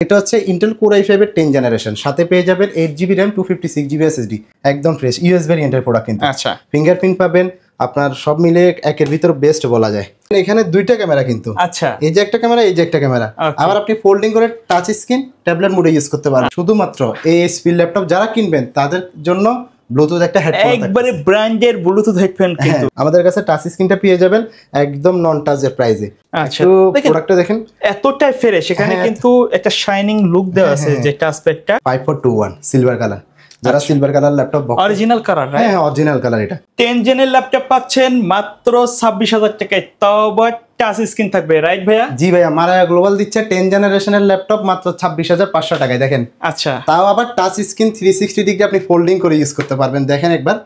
এটা হচ্ছে Intel core i5 এর 10 জেনারেশন, সাথে পেয়ে যাবেন 8GB RAM 256GB SSD, একদম ফ্রেশ ইউএস ভেরিয়েন্টের প্রোডাক্ট কিন্তু। আচ্ছা, ফিঙ্গারপ্রিন্ট পাবেন, আপনার সব মিলে একের ভিতর বেস্ট বলা যায়। এখানে দুইটা ক্যামেরা কিন্তু। আচ্ছা, এই যে একটা ক্যামেরা, এই যে একটা ক্যামেরা। আবার আপনি ফোল্ডিং করে টাচ স্ক্রিন ট্যাবলেট মোডে ইউজ করতে পারেন। শুধুমাত্র এই এইচপি ল্যাপটপ যারা কিনবেন তাদের জন্য ব্লুটুথ একটা হেডফোন, একবারে ব্র্যান্ডের ব্লুটুথ হেডফোন কিন্তু আমাদের কাছে টাচ স্ক্রিনটা পেয়ে যাবেন একদম নন টাচের প্রাইসে। আচ্ছা, তো প্রোডাক্টটা দেখেন এতটাই ফ্রেশ, এখানে কিন্তু একটা শাইনিং লুক দেওয়া আছে যে টাচপ্যাডটা 5421 সিলভার কালার। যারা silver colour laptop original colour, হ্যাঁ অরিজিনাল কালার। এটা 10 জেনের ল্যাপটপ পাচ্ছেন মাত্র 26,000 টাকায়, তাও আবার টাচ স্ক্রিন থাকবে, রাইট ভাইয়া? জি ভাইয়া, মারায়া গ্লোবাল দিচ্ছে 10 জেনারেশনের ল্যাপটপ মাত্র 26,500 টাকায়। দেখেন, আচ্ছা, তাও আবার টাচ স্ক্রিন 360 ডিগ্রি আপনি ফোল্ডিং করে ইউজ করতে পারবেন। দেখেন একবার,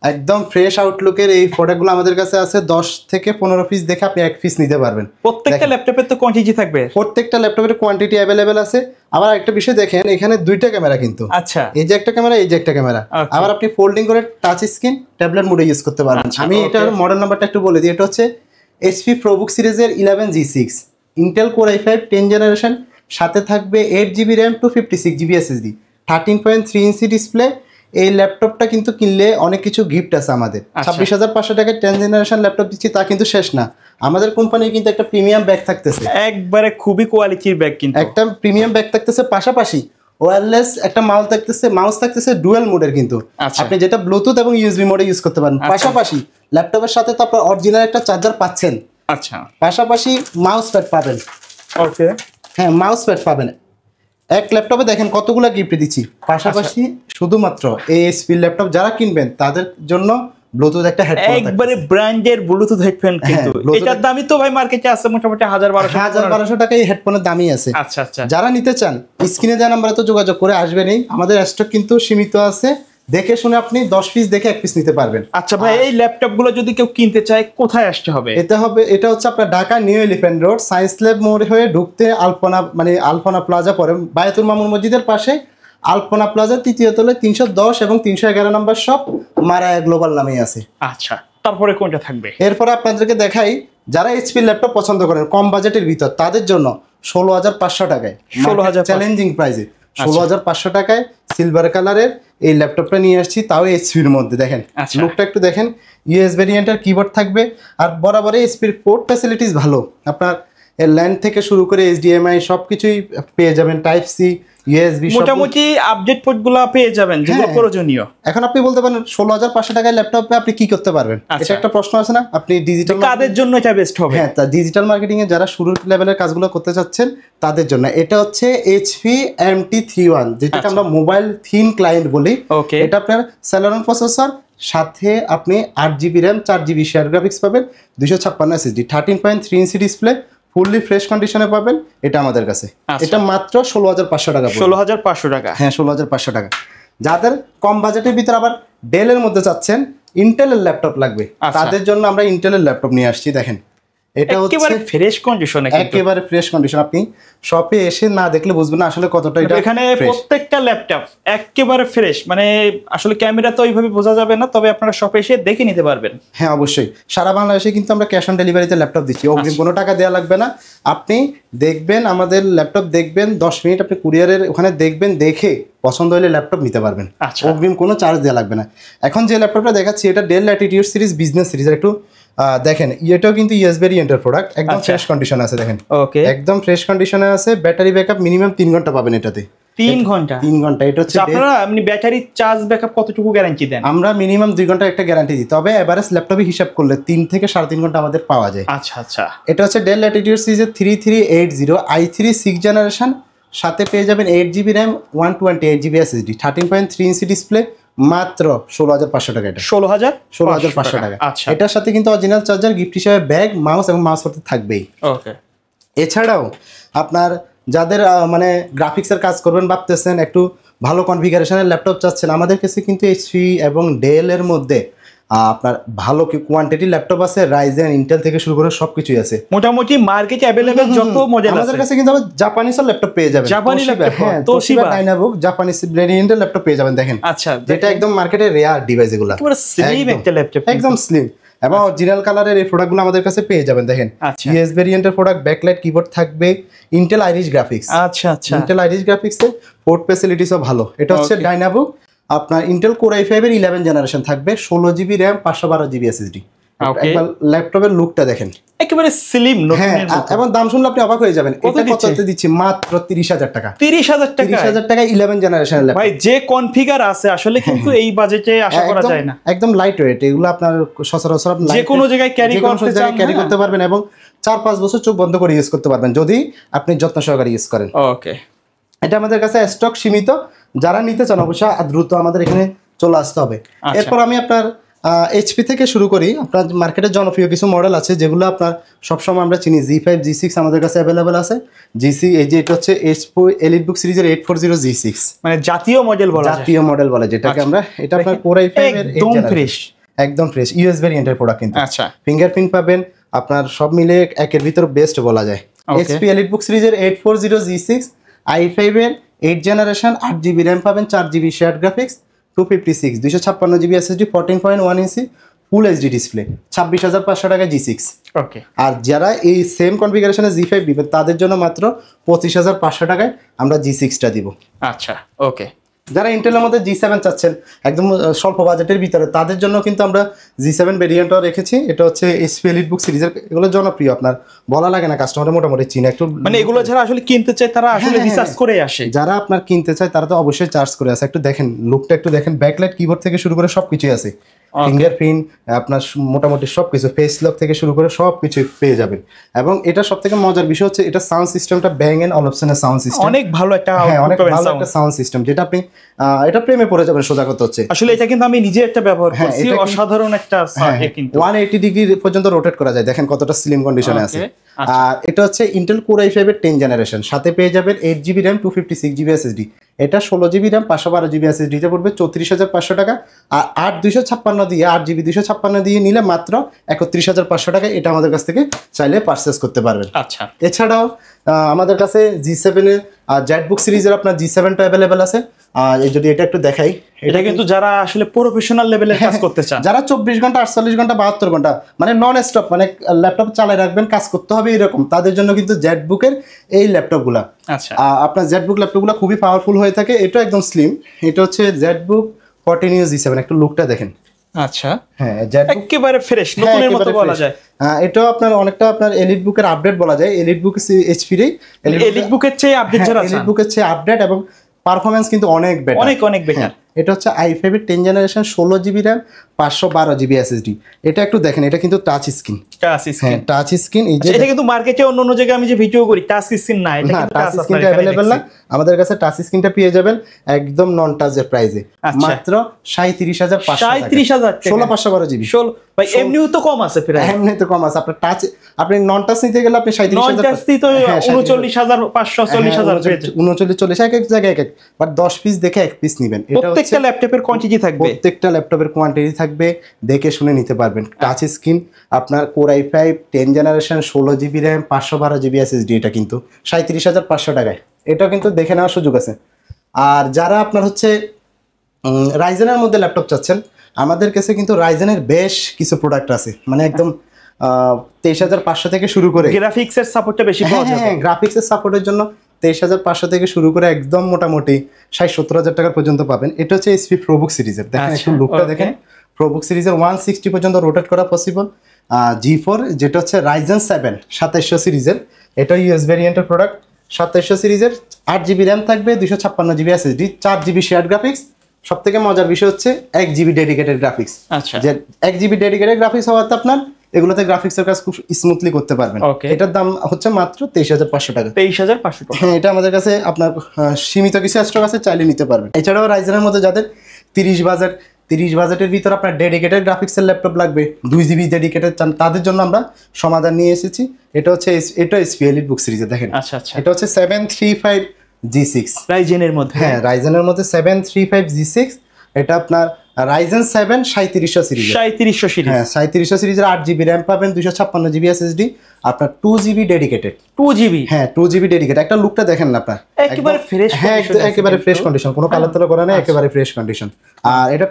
একদম ফ্রেশ আউটলুকের এই প্রোডাক্টগুলো আমাদের কাছে আছে। 10 থেকে 15 পিস দেখে আপনি এক পিস নিতে পারবেন। প্রত্যেকটা ল্যাপটপের তো কোয়ান্টিটি থাকবে, প্রত্যেকটা ল্যাপটপের কোয়ান্টিটি অ্যাভেলেবেল আছে। আবার একটা বিষয় দেখেন, এখানে দুইটা ক্যামেরা কিন্তু। আচ্ছা, এই যে একটা ক্যামেরা, এই যে একটা ক্যামেরা। আবার আপনি ফোল্ডিং করে টাচ স্ক্রিন ট্যাবলেট মোডে ইউজ করতে পারবেন। আমি এটার মডেল নাম্বারটা একটু বলে দিই। এটা হচ্ছে HP ProBook সিরিজের 11G6 Intel core i5 10 generation, সাথে থাকবে 8GB RAM 256GB SSD, 13.3 inch display. এই ল্যাপটপটা কিন্তু কিনলে অনেক কিছু গিফট আছে আমাদের। 26,500 টাকায় 10 জেনারেশন ল্যাপটপ দিচ্ছি, তা কিন্তু শেষ না। আমাদের কোম্পানির কিন্তু একটা প্রিমিয়াম ব্যাগ থাকতেছে, একবারে খুবই কোয়ালিটির ব্যাগ কিন্তু। একটা প্রিমিয়াম ব্যাগ থাকতেছে, পাশাপাশি ওয়্যারলেস একটা মাউস থাকতেছে ডুয়াল মোডের কিন্তু। আপনি যেটা ব্লুটুথ এবং ইউএসবি মোডে ইউজ করতে পারেন। পাশাপাশি ল্যাপটপের সাথে তো আপনার অরিজিনাল একটা চার্জার পাচ্ছেন। আচ্ছা, পাশাপাশি মাউস প্যাড পাবেন। ওকে, হ্যাঁ মাউস প্যাড পাবেন। এক ল্যাপটপে দেখেন কতগুলো গিফট দিচ্ছি। পাশাপাশি শুধুমাত্র এই এইচপি ল্যাপটপ যারা কিনবেন তাদের জন্য ব্লুটুথ একটা হেডফোন, একবারে ব্র্যান্ডের ব্লুটুথ হেডফোন কিন্তু। এটার দামই তো ভাই মার্কেটে আছে মোটামুটি 1,000-1,200 টাকা এই হেডফোনের দামই আছে। আচ্ছা আচ্ছা, যারা নিতে চান স্ক্রিনে দেওয়া নাম্বারে তো যোগাযোগ করে আসবেনই। আমাদের স্টক কিন্তু সীমিত আছে, দেখে শুনে আপনি 10 পিস দেখে এক পিস নিতে পারবেন। আচ্ছা ভাই, এই ল্যাপটপগুলো যদি কেউ কিনতে চায় কোথায় আসতে হবে? এটা হচ্ছে আপনার Dhaka new elephant road science lab মোড় হয়ে ঢুকতে আলপনা প্লাজা পড়ে, বায়াতুল মামুন মসজিদের পাশে আলপনা প্লাজা 3য় তলায় 310 এবং 311 নম্বর শপ মারায়া গ্লোবাল নামেই আছে। আচ্ছা, তারপরে কোনটা থাকবে? এরপরে আপনাদেরকে দেখাই, যারা এইচপি ল্যাপটপ পছন্দ করেন কম বাজেটের ভিতর, তাদের জন্য 16,500 টাকায়, 16,000 চ্যালেঞ্জিং প্রাইসে 16,500 টাকায় সিলভার কালারের এই ল্যাপটপটা নিয়ে আসছি, তাও এইচপির মধ্যে। দেখেন লুকটা একটু দেখেন, ইউএস ভেরিয়েন্টের কিবোর্ড থাকবে। আর বরাবরই এইচপির পোর্ট ফ্যাসিলিটিস ভালো, আপনার এর ল্যান্ড থেকে শুরু করে HDMI সবকিছুই পেয়ে যাবেন, টাইপ সি, USB, মোটামুটি আপডেট পোর্টগুলো পেয়ে যাবেন যেগুলো প্রয়োজনীয়। এখন আপনি বলতে পারেন 16,500 টাকায় ল্যাপটপে আপনি কি করতে পারবেন, এটা একটা প্রশ্ন আছে না? আপনি ডিজিটাল কাদের জন্য এটা বেস্ট হবে? হ্যাঁ, তা ডিজিটাল মার্কেটিং এ যারা শুরুর লেভেলের কাজগুলো করতে চাচ্ছেন তাদের জন্য এটা হচ্ছে HP MT31, যেটাকে আমরা মোবাইল থিন ক্লায়েন্ট বলি। এটা আপনার সেলেরন প্রসেসর, সাথে আপনি 8GB RAM 4GB share graphics পাবেন, 256 SSD, 13.3 inch display, fully fresh কন্ডিশনে পাবেন। এটা আমাদের কাছে এটা মাত্র 16,500 টাকা। 16,500 টাকা? হ্যাঁ 16,500 টাকা। যাদের কম বাজেটের ভিতরে আবার ডেলের মধ্যে চাচ্ছেন, ইন্টেলের ল্যাপটপ লাগবে, তাদের জন্য আমরা ইন্টেলের ল্যাপটপ নিয়ে আসছি। দেখেন এটা হচ্ছে একেবারে ফ্রেশ কন্ডিশনে, একেবারে ফ্রেশ কন্ডিশন। আপনি শপে এসে না দেখলে বুঝবেন না আসলে কতটা এটা। এখানে প্রত্যেকটা ল্যাপটপ একেবারে ফ্রেশ, মানে আসলে ক্যামেরা তো ওইভাবে বোঝা যাবে না, তবে আপনারা শপে এসে দেখে নিতে পারবেন। হ্যাঁ অবশ্যই, সারা বাংলাদেশে কিন্তু আমরা ক্যাশ অন ডেলিভারিতে ল্যাপটপ দিচ্ছি, অগ্রিম কোনো টাকা দেওয়া লাগবে না। আপনি দেখবেন আমাদের ল্যাপটপ, দেখবেন 10 মিনিট আপনি কুরিয়ারের ওখানে দেখবেন, দেখে পছন্দ হলে ল্যাপটপ নিতে পারবেন, অগ্রিম কোনো চার্জ দেওয়া লাগবে না। এখন যে ল্যাপটপটা দেখাচ্ছি এটা ডেল ল্যাটিটিউড সিরিজ বিজনেস সিরিজের। একটু দেখেন, এটাও কিন্তু ইউএস ভেরিয়েন্টের প্রোডাক্ট, একদম ফ্রেশ কন্ডিশনে আছে। দেখেন একদম ফ্রেশ কন্ডিশনে আছে। ব্যাটারি ব্যাকআপ মিনিমাম 3 ঘন্টা পাবেন এটাতে। 3 ঘন্টা? 3 ঘন্টা। এটা হচ্ছে আপনারা আপনি ব্যাটারি চার্জ ব্যাকআপ কতটুকু গ্যারান্টি দেন? আমরা মিনিমাম 2 ঘন্টা একটা গ্যারান্টি দিই, তবে এভারেজ ল্যাপটপে হিসাব করলে 3 থেকে 3.5 ঘন্টা আমাদের পাওয়া যায়। আচ্ছা আচ্ছা। এটা হচ্ছে ডেল ল্যাটিটিউড সিরিজের 3380 i3 6 জেনারেশন, সাথে পেয়ে যাবেন 8GB RAM 128GB SSD, 13.3 inch display, মাত্র 16,500 টাকা। এটা 16,500 টাকা। এটার সাথে কিন্তু অরিজিনাল চার্জার, গিফট হিসেবে ব্যাগ, মাউস এবং মাউস পত্র থাকবেই। এছাড়াও আপনার যাদের মানে গ্রাফিক্সের কাজ করবেন ভাবতেছেন, একটু ভালো কনফিগারেশনের ল্যাপটপ চাচ্ছেন, আমাদের কাছে কিন্তু এইচপি এবং ডেল এর মধ্যে আপনার ভালো কোয়ান্টিটি ল্যাপটপ আছে, রাইজেন, ইন্টেল থেকে শুরু করে সবকিছুই আছে মোটামুটি মার্কেটে अवेलेबल যত মডেল আছে। আমাদের কাছে কিন্তু জাপানিজ ল্যাপটপ পেয়ে যাবেন, জাপানি ল্যাপটপ, হ্যাঁ তোশিবা ডাইনাবুক জাপানিজ ভেরিয়েন্টের ল্যাপটপ পেয়ে যাবেন। দেখেন আচ্ছা, যেটা একদম মার্কেটে রেয়ার ডিভাইস, এগুলো পুরো স্লিম একটা ল্যাপটপ, একদম স্লিম। এবং অরিজিনাল কালারের এই প্রোডাক্টগুলো আমাদের কাছে পেয়ে যাবেন। দেখেন ইউএস ভেরিয়েন্টের প্রোডাক্ট, ব্যাকলাইট কিবোর্ড থাকবে, ইন্টেল আইরিশ গ্রাফিক্স। আচ্ছা আচ্ছা, ইন্টেল আইরিশ গ্রাফিক্সে পোর্ট ফ্যাসিলিটিসও ভালো। এটা হচ্ছে ডাইনাবুক, আপনার ইন্টেল কোর i5 এর 11 জেনারেশন থাকবে, 16 জিবি র্যাম, 512 জিবি এসএসডি। একবার ল্যাপটপের লুকটা দেখেন, একেবারে স্লিম নতুনের মতো। এবং দাম শুনলে আপনি অবাক হয়ে যাবেন। এটা কততে দিচ্ছি? মাত্র 30,000 টাকা। 30,000 টাকা? 30,000 টাকায় 11 জেনারেশনের ল্যাপটপ। ভাই যে কনফিগার আছে আসলে কিন্তু এই বাজেটে আশা করা যায় না। একদম লাইট ওয়েট, এগুলো আপনার সচরাচর আপনি যে কোনো জায়গায় ক্যারি করতে পারবেন এবং 4-5 বছর চোখ বন্ধ করে ইউজ করতে পারবেন যদি আপনি যত্ন সহকারে ইউজ করেন। ওকে, এটা আমাদের কাছে স্টক সীমিত, যারা নিতে চান অবশ্যই দ্রুত আমাদের এখানে চলে আসতে হবে। এরপর আমি আপনার এইচপি থেকে শুরু করি। আপনার মার্কেটে জনপ্রিয় কিছু মডেল আছে যেগুলো আপনার সবসময় আমরা চিনি। G5 G6 আমাদের কাছে অ্যাভেলেবেল আছে। এই যে এটা হচ্ছে এলিটবুক সিরিজের 840 G6, মানে জাতীয় মডেল বলা যায়, জাতীয় মডেল বলে যেটাকে আমরা। এটা আপনার কোর i5 এর একদম ফ্রেশ ইউএস ভেরিয়েন্টের প্রোডাক্ট কিন্তু। আচ্ছা, ফিঙ্গারপ্রিন্ট পাবেন আপনার, সব মিলে একের ভিতর বেস্ট বলা যায়। এইচপি এলিটবুক সিরিজের 840 G6 i5 এর 8 জেনারেশন, 8 জিবি র্যাম পাবেন, 4 GB shared graphics, 256 256 GB SSD, 14.1 ইঞ্চি ফুল এইচডি ডিসপ্লে, 26,500 টাকা G6। ওকে, আর যারা এই সেম কনফিগারেশনে G5 দিবেন তাদের জন্য মাত্র 25,500 টাকায় আমরা G6টা দিব। আচ্ছা, ওকে। যারা ইন্টেলের মধ্যে G7 চাচ্ছেন একদম স্বল্প বাজেটের ভিতরে, তাদের জন্য কিন্তু আমরা G7 ভেরিয়েন্টও রেখেছি। এটা হচ্ছে এইচপি এলিটবুক সিরিজের, এগুলো জনপ্রিয়, আপনার বলা লাগে না, কাস্টমারের মোটামুটি চিনে একটু। মানে এগুলো যারা আসলে কিনতে চায় তারা আসলে রিসার্চ করে আসে। যারা আপনার কিনতে চায় তারা তো অবশ্যই চার্জ করে আসে। একটু দেখেন লুকটা, একটু দেখেন, ব্যাকলাইট কিবোর্ড থেকে শুরু করে সবকিছুই আছে, ফিঙ্গারপ্রিন্ট আপনার মোটামুটি সবকিছু, ফেস লক থেকে শুরু করে সবকিছু পেয়ে যাবেন। এবং এটা সবথেকে মজার বিষয় হচ্ছে এটা সাউন্ড সিস্টেমটা ব্যাং এন্ড অলপশনের সাউন্ড সিস্টেম, অনেক ভালো একটা, অনেক ভালো একটা সাউন্ড সিস্টেম, যেটা আপনি এটা প্রেমে পড়ে যাবেন সোজা কথা হচ্ছে। আসলে এটা কিন্তু আমি নিজে একটা ব্যবহার করছি, অসাধারণ একটা কিন্তু 180 ডিগ্রি পর্যন্ত রোটেট করা যায়, দেখেন কতটা স্লিম কন্ডিশনে আছে। আর এটা হচ্ছে ইন্টেল কোর i5 এর 10 জেনারেশন, সাথে পেয়ে যাবেন 8 জিবি র্যাম, 256 জিবি এসএসডি। এটা 16 জিবি র্যাম, 512 জিবি এসএসডি তে পড়বে 34,500 টাকা। আর 8 দিয়ে 8 জিবি 256 দিয়ে নিলে মাত্র 31,500 টাকা। এটা আমাদের কাছ থেকে চাইলে পারচেস করতে পারবেন। আচ্ছা, এছাড়াও আমাদের কাছে G7 এর জেটবুক সিরিজের আপনার G7টা অ্যাভেলেবেল আছে। যদি এটা একটু দেখাই, এটা কিন্তু যারা আসলে প্রফেশনাল লেভেলের কাজ করতে চান, যারা 24 ঘন্টা 48 ঘন্টা 72 ঘন্টা মানে নন স্টপ, মানে ল্যাপটপ চালায় রাখবেন, কাজ করতে হবে এরকম, তাদের জন্য কিন্তু জেটবুকের এই ল্যাপটপগুলা। আচ্ছা, আপনার জেটবুক ল্যাপটপগুলো খুবই পাওয়ারফুল হয়ে থাকে। এটা একদম স্লিম, এটা হচ্ছে জেটবুক 14 G7, একটু লুকটা দেখেন। আচ্ছা, হ্যাঁ, একেবারে ফ্রেশ নতুনের মতো বলা যায়। এটাও আপনার অনেকটা আপনার এলিটবুকের আপডেট বলা যায়। এলিটবুক এইচপি র এলিটবুকের চেয়ে আপডেট, যারা এলিটবুকের চেয়ে আপডেট এবং পারফরম্যান্স কিন্তু অনেক বেটার, অনেক বেটার। এটা হচ্ছে i5 এর 10 generation, 16 GB RAM, 512 GB SSD. এটা একটু দেখেন, এটা কিন্তু টাচ স্ক্রিন, টাচ স্ক্রিন। এই যে এটা কিন্তু মার্কেটে অন্য জায়গায় আমি যে ভিডিও করি টাচ স্ক্রিন না, এটা কিন্তু টাচ স্ক্রিনটা अवेलेबल না। আমাদের কাছে টাচ স্ক্রিনটা পেয়ে যাবেন একদম নন টাচের প্রাইসে, মাত্র 37,500 টাকা। 37,000 টাকা, 16/512 জিবি। ভাই এমনিও তো কম আছে, প্রায় এমনি তো কম আছে। আপনার টাচ, আপনি নন টাচ নিতে গেলে আপনি 37,000, নন টাচ তো 39,500 39 এক এক জায়গায় এক এক, বাট 10 পিস দেখে এক পিস নেবেন। এটা প্রত্যেকটা ল্যাপটপের কোয়ান্টিটি থাকবে, প্রত্যেকটা ল্যাপটপের কোয়ান্টিটি থাকবে, দেখে শুনে নিতে পারবেন। টাচ স্ক্রিন, আপনার core i5 10 generation, 16 GB RAM, 512 GB SSD. এটা কিন্তু 37,500 টাকায়, এটা কিন্তু দেখে নেওয়ার সুযোগ আছে। আর যারা আপনার হচ্ছে রাইজেনের মধ্যে ল্যাপটপ চাচ্ছেন, আমাদের কাছে কিন্তু রাইজেনের বেশ কিছু প্রোডাক্ট আছে, মানে একদম 23,500 থেকে শুরু করে। গ্রাফিক্সের সাপোর্টটা বেশি পাওয়া যাবে। হ্যাঁ, গ্রাফিক্সের সাপোর্টের জন্য 23,500 থেকে শুরু করে একদম মোটামুটি 60-70,000 টাকা পর্যন্ত পাবেন। এটা হচ্ছে এইচপি প্রোবুক সিরিজের, দেখেন একটু লুকটা দেখেন। প্রোবুক সিরিজের 160 পর্যন্ত রোটেট করা পসিবল। G4 যেটা হচ্ছে রাইজেন 7 2700 সিরিজের, এটা ইউএস ভেরিয়েন্টের প্রোডাক্ট। 2700 সিরিজের 8 জিবি র্যাম থাকবে, 256 GB SSD, 4 GB shared graphics. সব থেকে মজার বিষয় হচ্ছে 1 জিবি ডেডিকেটেড গ্রাফিক্স। আচ্ছা, যে 1 জিবি ডেডিকেটেড গ্রাফিক্স হওয়াতে আপনার এগুলোতে গ্রাফিক্সের কাজ খুব স্মুথলি করতে পারবেন। এটার দাম হচ্ছে মাত্র 23,500 টাকা। 23,500 টাকা। হ্যাঁ, এটা আমাদের কাছে আপনার সীমিত কিছু স্টক আছে, চাইলে নিতে পারবেন। এছাড়াও রাইজেনের মধ্যে যাদের 30 বাজেটের ভিতর আপনার ডেডিকেটেড গ্রাফিক্সের ল্যাপটপ লাগবে, 2 জিবি ডেডিকেটেড চান, তাদের জন্য আমরা সমাধান নিয়ে এসেছি। এটা হচ্ছে এইচপি এলিটবুক সিরিজে, দেখেন। আচ্ছা, এটা হচ্ছে 735 G6 রাইজেনের মধ্যে। হ্যাঁ, রাইজেনের মধ্যে 735 G6। এটা আপনার রাইজেন 7 3700 সিরিজ, 3700 সিরিজ। হ্যাঁ, 3700 সিরিজের 8 জিবি র্যাম পাবেন, 256 জিবি এসএসডি, আপনার 2 জিবি ডেডিকেটেড। 2 জিবি, হ্যাঁ 2 জিবি ডেডিকেটেড। একটা লুকটা দেখেন না আপনার, একেবারে ফ্রেশ। হ্যাঁ, একেবারে ফ্রেশ কন্ডিশন, কোনো কালার তোলা করা নেই, একেবারে ফ্রেশ কন্ডিশন। আর এটা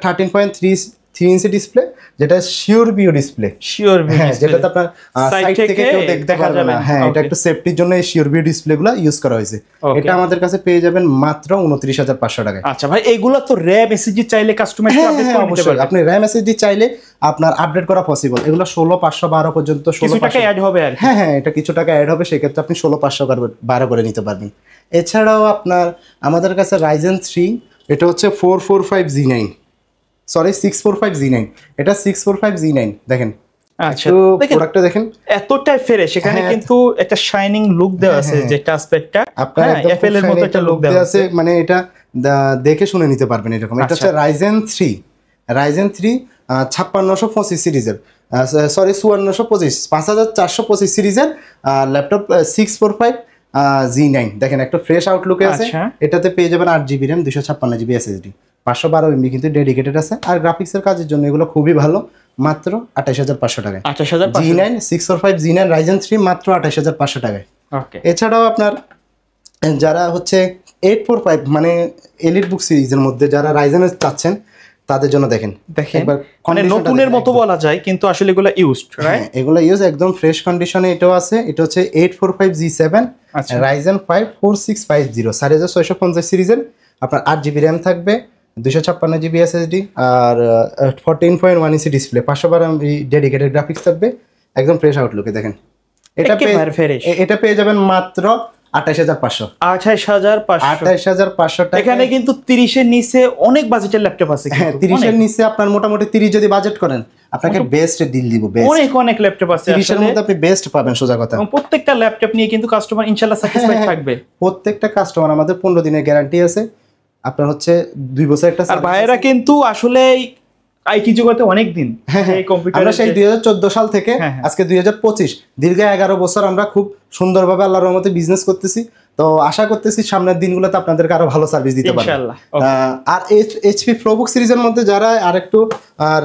3 ইঞ্চি ডিসপ্লে, যেটা sure view display. Sure view, হ্যাঁ, যেটাতে আপনার সাইড থেকে কেউ দেখতে পারবে না। হ্যাঁ, এটা একটু সেফটির জন্য এই শিওর ভিউ ডিসপ্লেগুলো ইউজ করা হয়েছে। এটা আমাদের কাছে পেয়ে যাবেন মাত্র 29500 টাকায়। আচ্ছা ভাই, এগুলো তো র‍্যাম এসএসডি চাইলে কাস্টমাইজ করে আপডেট করে নিতে পারবেন। আপনি র‍্যাম এসএসডি চাইলে আপনার আপডেট করা পসিবল। এগুলো 16512 পর্যন্ত, 16 টাকা অ্যাড হবে আর হ্যাঁ, এটা কিছু টাকা অ্যাড হবে, সেক্ষেত্রে আপনি 16512 করে নিতে পারবেন। এছাড়াও আপনার আমাদের কাছে Ryzen 3, এটা হচ্ছে 445Z9, সরি 645Z9, এটা 645Z9 দেখেন। আচ্ছা, প্রোডাক্টটা দেখেন এতটাই ফ্রেশ, এখানে কিন্তু একটা শাইনিং লুক দেওয়া আছে, যেটা অ্যাসপেক্টটা আপনার অ্যাপেল এর মতো একটা লুক দেওয়া আছে, মানে এটা দেখে শুনে নিতে পারবেন এরকম। এটা হচ্ছে Ryzen 3 5625 সিরিজের, সরি 5425 5425 সিরিজের ল্যাপটপ 645Z9 দেখেন, একটা ফ্রেশ আউটলুকে আছে। এটাতে পেয়ে যাবেন 8GB RAM 256GB SSD, 512MB কিন্তু ডেডিকেটেড আছে। আর গ্রাফিক্সের কাজের জন্য এগুলো খুবই ভালো, মাত্র 28500 টাকায়। G9 645Z9 Ryzen 3 মাত্র 28500 টাকায়। এছাড়াও আপনার যারা হচ্ছে 845 মানে এলিট বুক সিরিজের মধ্যে যারা Ryzen চাচ্ছেন, তাদের জন্য দেখেন মানে নতুনের মতো বলা যায়, কিন্তু আসলে এগুলো ইউজড, রাইট? এগুলো ইউজ একদম ফ্রেশ কন্ডিশনে এটাও আছে। এটা হচ্ছে 845Z7 Ryzen 5 4650 4650 সিরিজের, আপনার 8GB RAM থাকবে, 256GB SSD আর 14.1 inch display, 512MB dedicated graphics থাকবে, একদম ফ্রেশ আউটলুকে দেখেন। এটা পেয়ে যাবেন মাত্র 28500 টাকা। এখানে কিন্তু 30 এর নিচে অনেক বাজেটের ল্যাপটপ আছে। হ্যাঁ, 30 এর নিচে আপনার মোটামুটি 30 যদি বাজেট করেন, আপনাকে বেস্ট ডিল দিব। অনেক ল্যাপটপ আছে 30 এর মধ্যে আপনি বেস্ট পাবেন, সোজা কথা। এবং প্রত্যেকটা ল্যাপটপ নিয়ে কিন্তু কাস্টমার ইনশাআল্লাহ স্যাটিসফাইড থাকবে। প্রত্যেকটা কাস্টমার, আমাদের 15 দিনের গ্যারান্টি আছে, আপনার হচ্ছে 2 বছর একটা। আর ভাইয়েরা কিন্তু আসলে আইটি জগতে অনেক দিন, এই কম্পিউটার আমরা সেই 2014 সাল থেকে আজকে 2025 দীর্ঘ 11 বছর আমরা খুব সুন্দরভাবে আল্লাহর রহমতে বিজনেস করতেছি। তো আশা করতেছি সামনের দিনগুলোতে আপনাদেরকে আরো ভালো সার্ভিস দিতে পারবো ইনশাআল্লাহ। আর এইচপি প্রোবুক সিরিজের মধ্যে যারা আরেকটু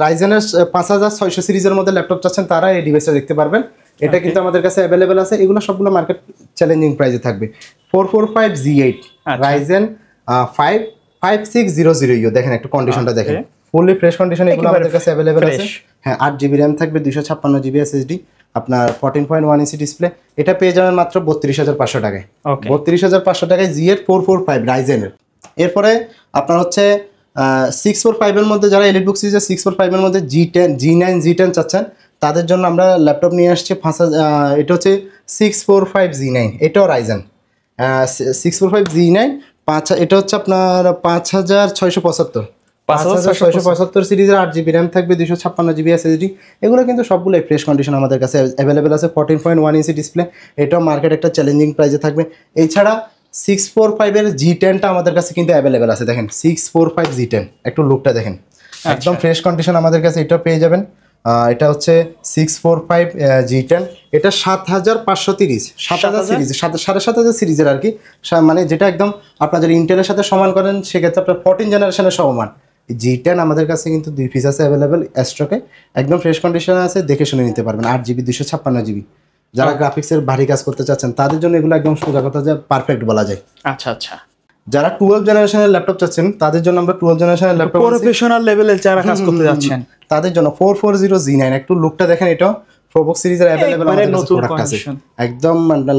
রাইজেনের 5600 সিরিজের মধ্যে ল্যাপটপ চাচ্ছেন, তারা এই ডিভাইসটা দেখতে পারবেন। এটা কিন্তু আমাদের কাছে অ্যাভেলেবেল আছে। এগুলো সবগুলো মার্কেট চ্যালেঞ্জিং প্রাইসে থাকবে। 445Z8 Ryzen 5 5600 দেখেন, একটু কন্ডিশনটা দেখেন, ফুললি ফ্রেশ কন্ডিশনে এগুলো আমাদের কাছে अवेलेबल আছে। হ্যাঁ, 8GB RAM থাকবে, 256GB SSD, আপনার 14.1 ইঞ্চি ডিসপ্লে। এটা পেয়ে যাবেন মাত্র 32500 টাকায়। 32500 টাকায় Z8 445 রাইজেনের। এরপরে আপনার হচ্ছে 645 এর মধ্যে যারা এলিট বুক সিরিজের 645 এর মধ্যে G9 Z10 চাচ্ছেন, তাদের জন্য আমরা ল্যাপটপ নিয়ে আসছি। এটা হচ্ছে 645Z9, এটাও রাইজেন 645Z9 এটা হচ্ছে আপনার 5675 সিরিজের 8GB RAM থাকবে, 256GB SSD। এগুলো কিন্তু সবগুলোই ফ্রেশ কন্ডিশন আমাদের কাছে অ্যাভেলেবেল আছে। 14.1 ইঞ্চি ডিসপ্লে, এটাও মার্কেট একটা চ্যালেঞ্জিং প্রাইসে থাকবে। এছাড়া 645 এর G10টা আমাদের কাছে কিন্তু অ্যাভেলেবেল আছে। দেখেন 645 G10, একটু লুকটা দেখেন, একদম ফ্রেশ কন্ডিশন আমাদের কাছে এটাও পেয়ে যাবেন। এটা হচ্ছে 645 G10, এটা 7530 7000 সিরিজ, 7500 সিরিজের আর কি, মানে যেটা একদম আপনার যদি ইন্টেলের সাথে সমান করেন, সেক্ষেত্রে আপনার 14 জেনারেশনের সমান। G10 আমাদের কাছে কিন্তু 2 পিস আছে অ্যাভেলেবেল স্টকে, একদম ফ্রেশ কন্ডিশনে আছে, দেখে শুনে নিতে পারবেন। 8GB 256GB, যারা গ্রাফিক্সের ভারী কাজ করতে চাচ্ছেন তাদের জন্য এগুলো একদম সোজা কথা যে পারফেক্ট বলা যায়। আচ্ছা, যারা 12 জেনারেশনের ল্যাপটপ চাচ্ছেন, তাদের জন্য আমরা 12 জেনারেশনের ল্যাপটপ, প্রফেশনাল লেভেলের যারা কাজ করতে যাচ্ছেন, তাদের জন্য 440Z9, একটু লুকটা দেখেন, এটা প্রোবুক সিরিজের अवेलेबल আমাদের কাছে প্রোডাক্ট আছে, একদম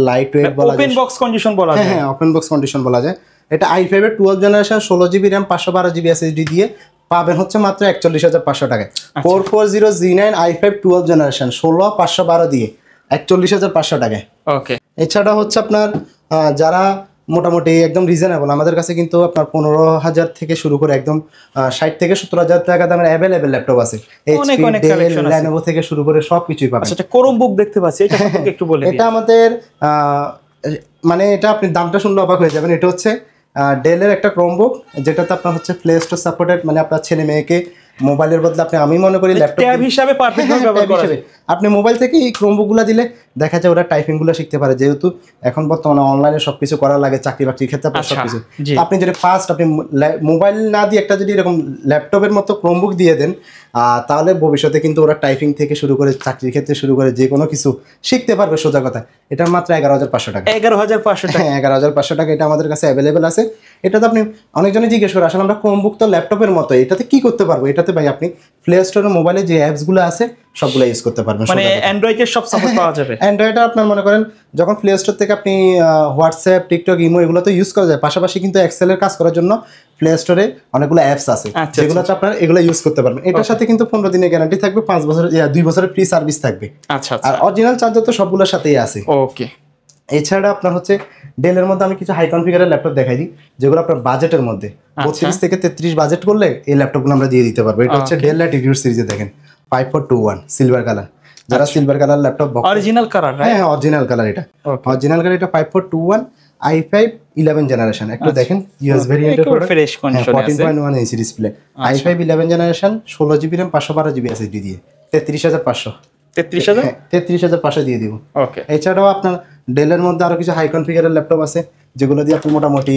লাইট ওয়েট বলা যায়, ওপেন বক্স কন্ডিশন বলা যায়। হ্যাঁ, ওপেন বক্স কন্ডিশন বলা যায়। এটা i5 এর 12 generation 16GB RAM 512GB SSD দিয়ে পাবেন হচ্ছে মাত্র 41500 টাকায়। 440Z9 i5 12 জেনারেশন 16 512 দিয়ে 41500 টাকায়। ওকে। এছাড়া হচ্ছে আপনার যারা মোটামুটি একদম রিজনেবল, আমাদের কাছে কিন্তু আপনার 15000 থেকে শুরু করে একদম 60 থেকে 70000 টাকা দামের অ্যাভেলেবেল ল্যাপটপ আছে। অনেক কালেকশন আছে, Lenovo থেকে শুরু করে সবকিছুই পাবেন। আচ্ছা, ক্রোমবুক দেখতে পাচ্ছি, এটা সম্পর্কে একটু বলে দিন। এটা আমাদের মানে এটা আপনি দামটা শুনলে অবাক হয়ে যাবেন। এটা হচ্ছে ডেলের একটা ক্রোমবুক, যেটাতে আপনার হচ্ছে প্লে স্টোর সাপোর্টেড, মানে আপনার ছেলে মেয়েকে মোবাইলের বদলে আপনি, আমি মনে করি ল্যাপটপ ট্যাব হিসাবে পারফেক্টলি ব্যবহার করা যায়। আপনি মোবাইল থেকে এই ক্রোমবুকগুলো দিলে দেখা যায় ওরা টাইপিংগুলো শিখতে পারে, যেহেতু এখন বর্তমানে অনলাইনে সবকিছু করা লাগে, চাকরি বাকরির ক্ষেত্রে আপনার সবকিছু। আপনি যদি ফার্স্ট আপনি মোবাইল না দিয়ে একটা যদি এরকম ল্যাপটপের মতো ক্রোমবুক দিয়ে দেন, তাহলে ভবিষ্যতে কিন্তু ওরা টাইপিং থেকে শুরু করে চাকরির ক্ষেত্রে শুরু করে যে কোনো কিছু শিখতে পারবে। সোজা কথা, এটা মাত্র 11,500 টাকা। 11,500 টাকা? হ্যাঁ, 11,500 টাকা। এটা আমাদের কাছে অ্যাভেলেবেল আছে। এটাতে আপনি অনেকজনে জিজ্ঞেস করে আসলে আমরা ক্রোমবুক তো ল্যাপটপের মতো, এটাতে কি করতে পারবো? এটাতে ভাই আপনি প্লে স্টোরে মোবাইলে যে অ্যাপসগুলো আছে সবগুলো ইউজ করতে পারবেন। মানে অ্যান্ড্রয়েডের সব সাপোর্ট পাওয়া যাবে? অ্যান্ড্রয়েডে আপনার মনে করেন যখন প্লে স্টোর থেকে আপনি হোয়াটসঅ্যাপ, টিকটক, ইমো এগুলো তো ইউজ করা যায়, পাশাপাশি কিন্তু এক্সেলের কাজ করার জন্য প্লে স্টোরে অনেকগুলো অ্যাপস আছে যেগুলোতে আপনার এগুলো ইউজ করতে পারবেন। এটার সাথে কিন্তু 15 দিনের গ্যারান্টি থাকবে, 5 বছরের 2 বছরের ফ্রি সার্ভিস থাকবে। আচ্ছা, আর অরিজিনাল চার্জার তো সবগুলোর সাথেই আছে। ওকে। এছাড়া আপনার হচ্ছে ডেলের মধ্যে আমি কিছু হাই কনফিগারের ল্যাপটপ দেখাই দিই, যেগুলো আপনার বাজেটের মধ্যে 32 থেকে 33 বাজেট করলে এই ল্যাপটপগুলো আমরা দিয়ে দিতে পারবো। এটা হচ্ছে ডেল ল্যাটিটিউড সিরিজে দেখেন 5421 সিলভার কালার। যারা silver colour laptop, original colour? হ্যাঁ, অরিজিনাল কালার। এটা অরিজিনাল কালার। এটা 5421 i5 11 জেনারেশন। একটু দেখেন ইউএস ভেরিয়েন্টের পরে ফ্রেশ কন্ডিশনে আছে, 14.1 inch display, i5 11 generation, 16GB RAM, 512GB SSD দিয়ে 33,500। 33,500 দিয়ে দিব। ওকে। এছাড়াও আপনার ডেলের মধ্যে আরো কিছু হাই কনফিগারের ল্যাপটপ আছে যেগুলো দিয়ে আপনি মোটামুটি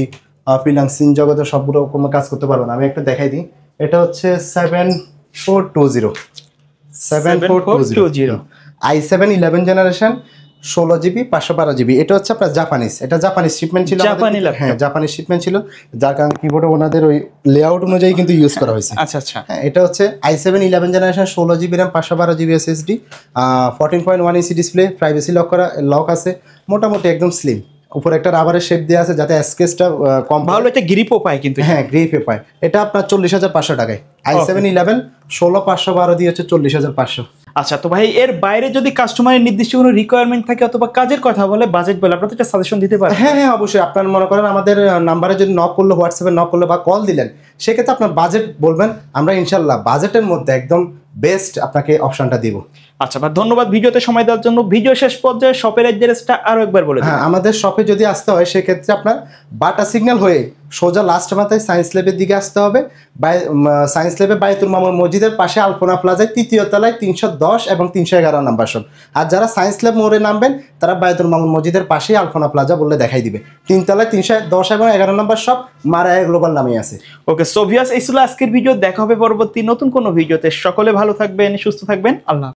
ফ্রিল্যান্সিং জগতে সবগুলো রকম কাজ করতে পারবেন। আমি একটা দেখাই দিই। এটা হচ্ছে 7420 i7 11 জেনারেশন, 16GB, 512GB। এটা হচ্ছে আপনার জাপানিজ, এটা জাপানিজ শিপমেন্ট ছিল, হ্যাঁ জাপানিজ শিপমেন্ট ছিল, যার কারণে কিবোর্ডে ওনাদের ওই লেআউট অনুযায়ী কিন্তু ইউজ করা হয়েছে। আচ্ছা আচ্ছা। হ্যাঁ, এটা হচ্ছে i7 11 generation, 16GB RAM, 512GB SSD, 14.1 inch display, privacy lock আছে, মোটামুটি একদম স্লিম। উপরে একটা রাবারের শেপ দেওয়া আছে যাতে স্কেচটা কম, ভালো একটা গ্রিপও পায় কিন্তু। হ্যাঁ, গ্রিপে পায়। এটা আপনার 40,500 টাকায় i7 11 16,512 দিয়ে হচ্ছে 40,500। আচ্ছা, তো ভাই এর বাইরে যদি কাস্টমারের নির্দিষ্ট কোনো রিকোয়ারমেন্ট থাকে অথবা কাজের কথা বলে, বাজেট বলে, আপনারা একটা সাজেশন দিতে পারেন? হ্যাঁ হ্যাঁ, অবশ্যই। আপনার মনে করেন আমাদের নাম্বারে যদি নক করলো, হোয়াটসঅ্যাপে নক করলো বা কল দিলেন, সেক্ষেত্রে আপনার বাজেট বলবেন, আমরা ইনশাল্লাহ বাজেটের মধ্যে একদম বেস্ট আপনাকে অপশনটা দিব। আচ্ছা ভাই, ধন্যবাদ ভিডিওতে সময় দেওয়ার জন্য। ভিডিও শেষ পর্যায়ে শপের অ্যাড্রেসটা আরো একবার বলে দিন। হ্যাঁ, আমাদের শপে যদি আসতে হয় সেক্ষেত্রে আপনার বাটা সিগন্যাল হয়ে সোজা লাস্ট মাথায় সায়েন্স ল্যাবের দিকে আসতে হবে। সায়েন্স ল্যাবে বায়তুল মামুন মসজিদের পাশে আলপনা প্লাজায় 3য় তলায় 310 এবং 311 নাম্বার শপ। আর যারা সায়েন্স ল্যাব মোড়ে নামবেন তারা বায়তুল মামুন মসজিদের পাশেই আলপনা প্লাজা বললে দেখাই দিবে। 3 তলায় 310 এবং 11 নাম্বার শপ, মারায়া গ্লোবাল নামে আছে। ওকে, সো ভিউয়ার্স, এই ছিল আজকের ভিডিও। দেখা হবে পরবর্তী নতুন কোনো ভিডিওতে। সকলে ভালো থাকবেন, সুস্থ থাকবেন। আল্লাহ।